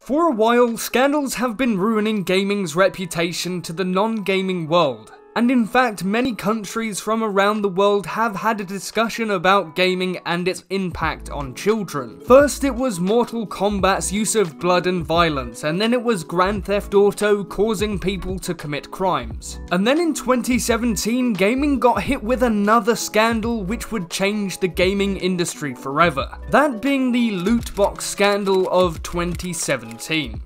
For a while, scandals have been ruining gaming's reputation to the non-gaming world. And in fact, many countries from around the world have had a discussion about gaming and its impact on children. First it was Mortal Kombat's use of blood and violence, and then it was Grand Theft Auto causing people to commit crimes. And then in 2017, gaming got hit with another scandal which would change the gaming industry forever. That being the loot box scandal of 2017.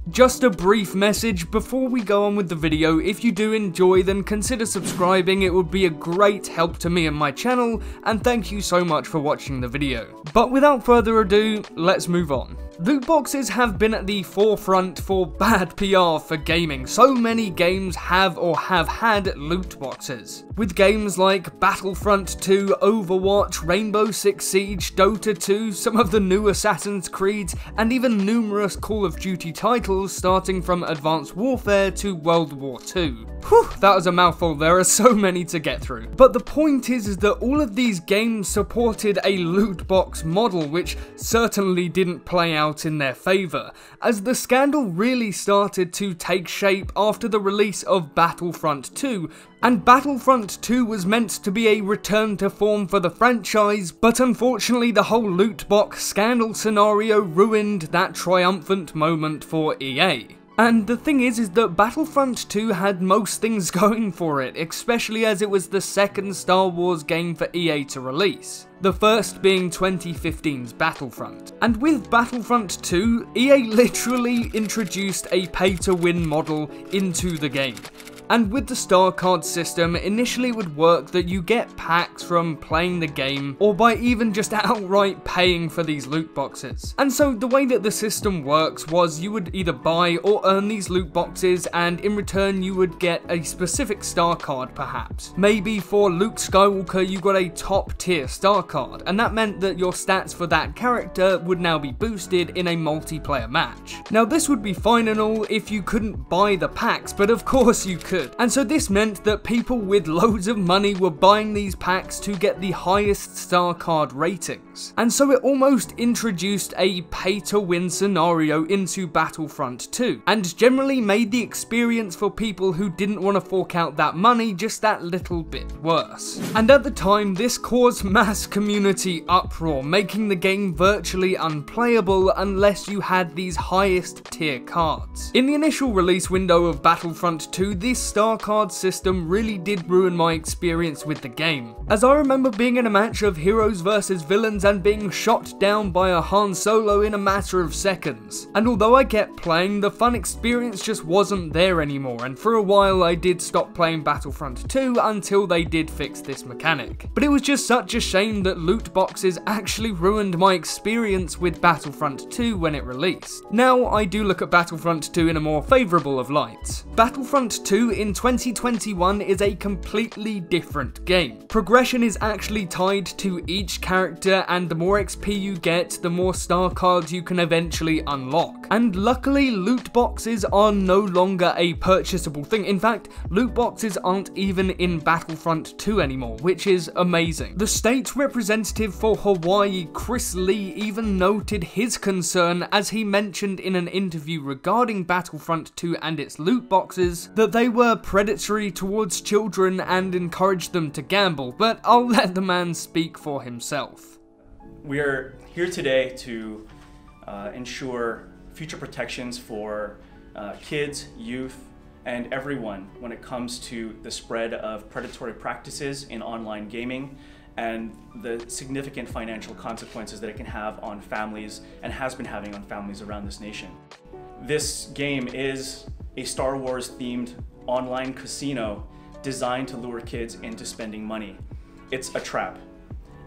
Just a brief message before we go on with the video. If you do enjoy, then consider subscribing. It would be a great help to me and my channel, and thank you so much for watching the video. But without further ado, let's move on. Loot boxes have been at the forefront for bad PR for gaming. So many games have or have had loot boxes. With games like Battlefront 2, Overwatch, Rainbow Six Siege, Dota 2, some of the new Assassin's Creeds, and even numerous Call of Duty titles starting from Advanced Warfare to World War II. Whew, that was a mouthful, there are so many to get through. But the point is that all of these games supported a loot box model, which certainly didn't play out in their favour, as the scandal really started to take shape after the release of Battlefront 2, and Battlefront 2 was meant to be a return to form for the franchise, but unfortunately the whole loot box scandal scenario ruined that triumphant moment for EA. And the thing is that Battlefront 2 had most things going for it, especially as it was the second Star Wars game for EA to release. The first being 2015's Battlefront. And with Battlefront 2, EA literally introduced a pay-to-win model into the game. And with the star card system, initially it would work that you get packs from playing the game, or by even just outright paying for these loot boxes. And so the way that the system works was you would either buy or earn these loot boxes, and in return you would get a specific star card perhaps. Maybe for Luke Skywalker you got a top tier star card, and that meant that your stats for that character would now be boosted in a multiplayer match. Now this would be fine and all if you couldn't buy the packs, but of course you could. And so this meant that people with loads of money were buying these packs to get the highest star card ratings. And so it almost introduced a pay-to-win scenario into Battlefront 2, and generally made the experience for people who didn't want to fork out that money just that little bit worse. And at the time, this caused mass community uproar, making the game virtually unplayable unless you had these highest tier cards. In the initial release window of Battlefront 2, this star card system really did ruin my experience with the game, as I remember being in a match of heroes versus villains and being shot down by a Han Solo in a matter of seconds. And although I kept playing, the fun experience just wasn't there anymore, and for a while I did stop playing Battlefront 2 until they did fix this mechanic. But it was just such a shame that loot boxes actually ruined my experience with Battlefront 2 when it released. Now I do look at Battlefront 2 in a more favourable of light. Battlefront 2 in 2021 is a completely different game. Progression is actually tied to each character, and the more XP you get, the more star cards you can eventually unlock. And luckily, loot boxes are no longer a purchasable thing. In fact, loot boxes aren't even in Battlefront 2 anymore, which is amazing. The state representative for Hawaii, Chris Lee, even noted his concern as he mentioned in an interview regarding Battlefront 2 and its loot boxes that they were predatory towards children and encouraged them to gamble, but I'll let the man speak for himself. We are here today to ensure future protections for kids, youth, and everyone when it comes to the spread of predatory practices in online gaming and the significant financial consequences that it can have on families and has been having on families around this nation. This game is a Star Wars themed online casino designed to lure kids into spending money. It's a trap,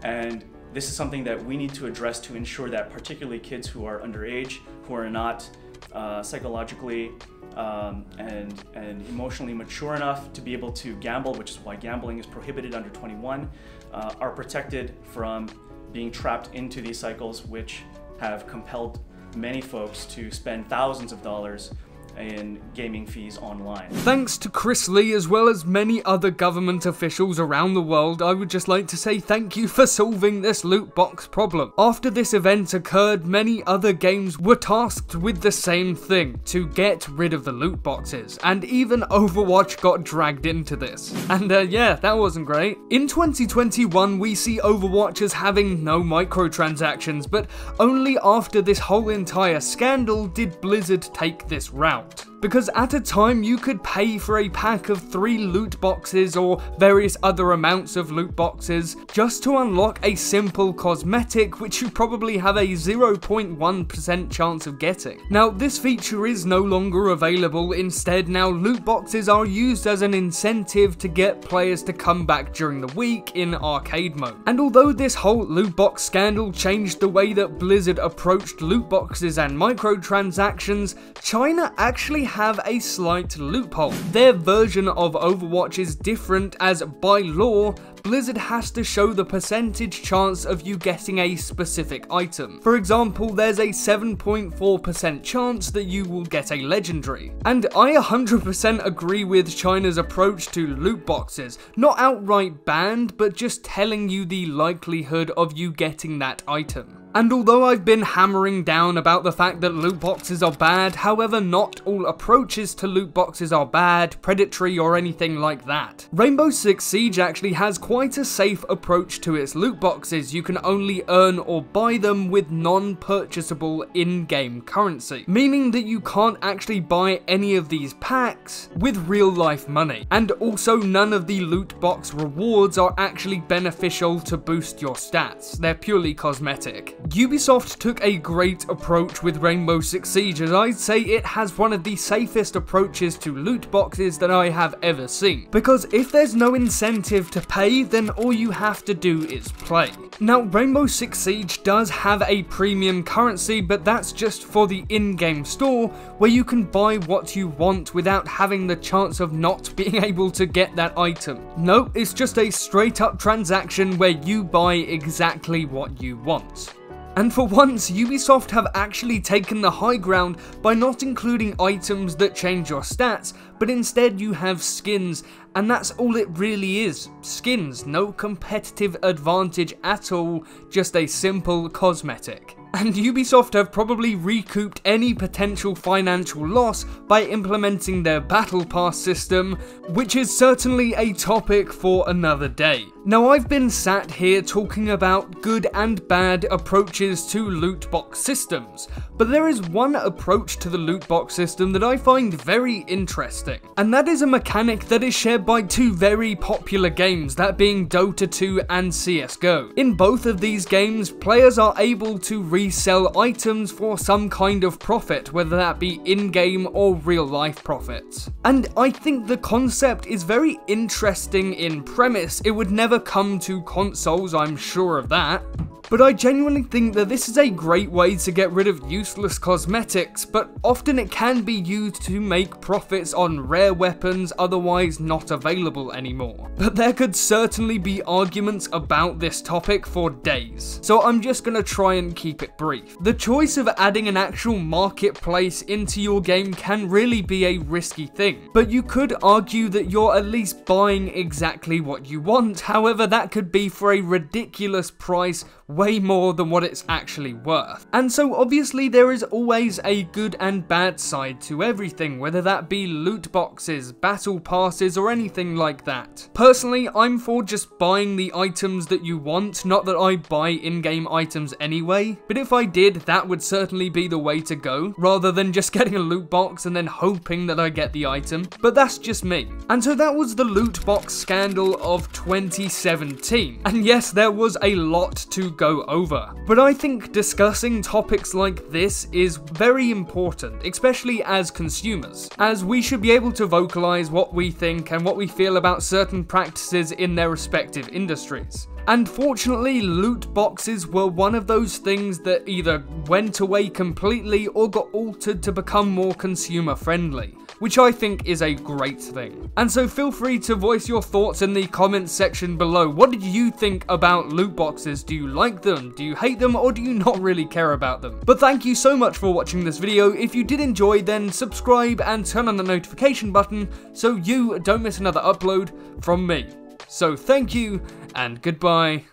and this is something that we need to address to ensure that particularly kids who are underage, who are not psychologically and emotionally mature enough to be able to gamble, which is why gambling is prohibited under 21, are protected from being trapped into these cycles, which have compelled many folks to spend thousands of dollars in gaming fees online. Thanks to Chris Lee as well as many other government officials around the world, I would just like to say thank you for solving this loot box problem. After this event occurred, many other games were tasked with the same thing, to get rid of the loot boxes, and even Overwatch got dragged into this. And yeah, that wasn't great. In 2021, we see Overwatch as having no microtransactions, but only after this whole entire scandal did Blizzard take this route. Because at a time you could pay for a pack of 3 loot boxes or various other amounts of loot boxes just to unlock a simple cosmetic which you probably have a 0.1% chance of getting. Now this feature is no longer available, instead now loot boxes are used as an incentive to get players to come back during the week in arcade mode. And although this whole loot box scandal changed the way that Blizzard approached loot boxes and microtransactions, China actually have a slight loophole. Their version of Overwatch is different, as by law, Blizzard has to show the percentage chance of you getting a specific item. For example, there's a 7.4% chance that you will get a legendary. And I 100% agree with China's approach to loot boxes. Not outright banned, but just telling you the likelihood of you getting that item. And although I've been hammering down about the fact that loot boxes are bad, however, not all approaches to loot boxes are bad, predatory, or anything like that. Rainbow Six Siege actually has quite a safe approach to its loot boxes. You can only earn or buy them with non-purchasable in-game currency, meaning that you can't actually buy any of these packs with real-life money. And also, none of the loot box rewards are actually beneficial to boost your stats. They're purely cosmetic. Ubisoft took a great approach with Rainbow Six Siege, as I'd say it has one of the safest approaches to loot boxes that I have ever seen. Because if there's no incentive to pay, then all you have to do is play. Now, Rainbow Six Siege does have a premium currency, but that's just for the in-game store, where you can buy what you want without having the chance of not being able to get that item. No, it's just a straight-up transaction where you buy exactly what you want. And for once, Ubisoft have actually taken the high ground by not including items that change your stats, but instead you have skins, and that's all it really is. Skins, no competitive advantage at all, just a simple cosmetic. And Ubisoft have probably recouped any potential financial loss by implementing their Battle Pass system, which is certainly a topic for another day. Now, I've been sat here talking about good and bad approaches to loot box systems, but there is one approach to the loot box system that I find very interesting, and that is a mechanic that is shared by 2 very popular games, that being Dota 2 and CSGO. In both of these games, players are able to resell items for some kind of profit, whether that be in-game or real-life profits. And I think the concept is very interesting in premise. It would never come to consoles, I'm sure of that. But I genuinely think that this is a great way to get rid of useless cosmetics, but often it can be used to make profits on rare weapons otherwise not available anymore. But there could certainly be arguments about this topic for days, so I'm just gonna try and keep it brief. The choice of adding an actual marketplace into your game can really be a risky thing, but you could argue that you're at least buying exactly what you want. However, that could be for a ridiculous price, way more than what it's actually worth. And so obviously there is always a good and bad side to everything, whether that be loot boxes, battle passes, or anything like that. Personally, I'm for just buying the items that you want, not that I buy in-game items anyway, but if I did, that would certainly be the way to go, rather than just getting a loot box and then hoping that I get the item. But that's just me. And so that was the loot box scandal of 2017. And yes, there was a lot to go over. But I think discussing topics like this is very important, especially as consumers, as we should be able to vocalize what we think and what we feel about certain practices in their respective industries. And fortunately, loot boxes were one of those things that either went away completely or got altered to become more consumer friendly, which I think is a great thing. And so feel free to voice your thoughts in the comments section below. What did you think about loot boxes? Do you like them? Do you hate them? Or do you not really care about them? But thank you so much for watching this video. If you did enjoy, then subscribe and turn on the notification button so you don't miss another upload from me. So thank you and goodbye.